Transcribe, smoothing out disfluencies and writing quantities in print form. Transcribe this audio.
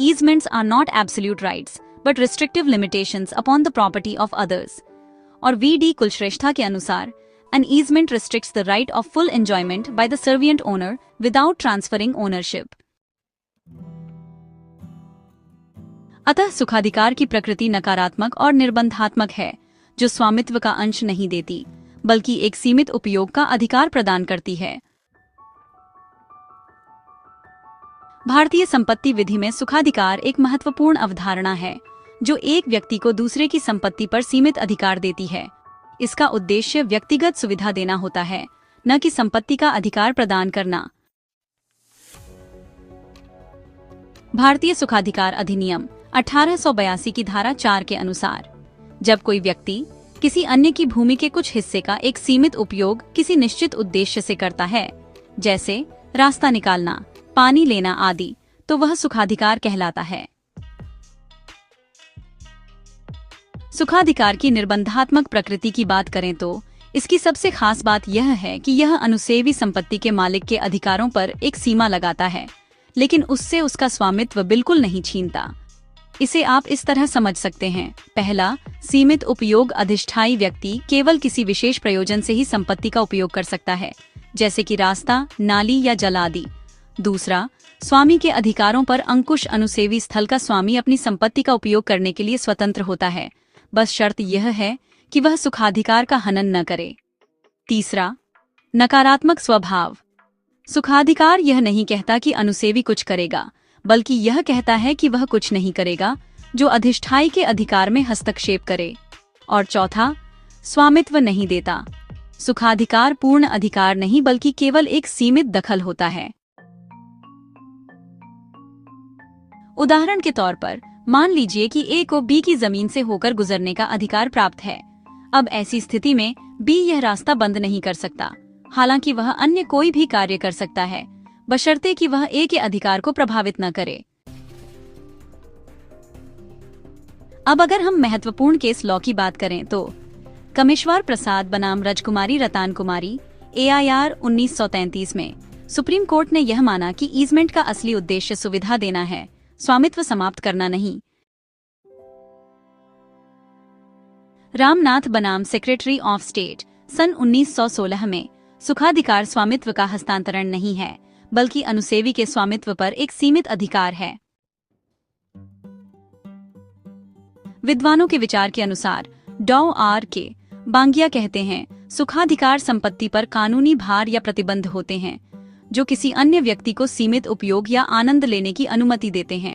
Easements are not absolute rights, but restrictive limitations upon the property of others. और V.D. Kulshreshtha के अनुसार, an easement restricts the right of full enjoyment by the servient owner without transferring ownership. अतः सुखाधिकार की प्रकृति नकारात्मक और निर्बंधात्मक है, जो स्वामित्व का अंश नहीं देती, बल्कि एक सीमित उपयोग का अधिकार प्रदान करती है। भारतीय संपत्ति विधि में सुखाधिकार एक महत्वपूर्ण अवधारणा है, जो एक व्यक्ति को दूसरे की संपत्ति पर सीमित अधिकार देती है। इसका उद्देश्य व्यक्तिगत सुविधा देना होता है, न कि संपत्ति का अधिकार प्रदान करना। भारतीय सुखाधिकार अधिनियम 1882 की धारा 4 के अनुसार, जब कोई व्यक्ति किसी अन्य की भूमि के कुछ हिस्से का एक सीमित उपयोग किसी निश्चित उद्देश्य से करता है, जैसे रास्ता निकालना, पानी लेना आदि, तो वह सुखाधिकार कहलाता है। सुखाधिकार की निर्बंधात्मक प्रकृति की बात करें तो इसकी सबसे खास बात यह है कि यह अनुसेवी संपत्ति के मालिक के अधिकारों पर एक सीमा लगाता है, लेकिन उससे उसका स्वामित्व बिल्कुल नहीं छीनता। इसे आप इस तरह समझ सकते हैं। पहला, सीमित उपयोग अधिष्ठायी व्यक्ति केवल किसी विशेष प्रयोजन से ही संपत्ति का उपयोग कर सकता है, जैसे कि रास्ता, नाली या जल आदि। दूसरा, स्वामी के अधिकारों पर अंकुश अनुसेवी स्थल का स्वामी अपनी संपत्ति का उपयोग करने के लिए स्वतंत्र होता है, बस शर्त यह है कि वह सुखाधिकार का हनन न करे। तीसरा, नकारात्मक स्वभाव। सुखाधिकार यह नहीं कहता कि अनुसेवी कुछ करेगा, बल्कि यह कहता है कि वह कुछ नहीं करेगा जो अधिष्ठायी के अधिकार में हस्तक्षेप करे। और चौथा, स्वामित्व नहीं देता। सुखाधिकार पूर्ण अधिकार नहीं बल्कि केवल एक सीमित दखल होता है। उदाहरण के तौर पर मान लीजिए कि ए को बी की जमीन से होकर गुजरने का अधिकार प्राप्त है। अब ऐसी स्थिति में बी यह रास्ता बंद नहीं कर सकता, हालांकि वह अन्य कोई भी कार्य कर सकता है, बशर्ते कि वह ए के अधिकार को प्रभावित न करे। अब अगर हम महत्वपूर्ण केस लॉ की बात करें तो कमेश्वर प्रसाद बनाम राजकुमारी रतन कुमारी AIR 1933 में सुप्रीम कोर्ट ने यह माना कि ईजमेंट का असली उद्देश्य सुविधा देना है, स्वामित्व समाप्त करना नहीं। रामनाथ बनाम सेक्रेटरी ऑफ स्टेट सन 1916 में सुखाधिकार स्वामित्व का हस्तांतरण नहीं है, बल्कि अनुसेवी के स्वामित्व पर एक सीमित अधिकार है। विद्वानों के विचार के अनुसार डॉ.R.K. बांगिया कहते हैं, सुखाधिकार संपत्ति पर कानूनी भार या प्रतिबंध होते हैं जो किसी अन्य व्यक्ति को सीमित उपयोग या आनंद लेने की अनुमति देते हैं।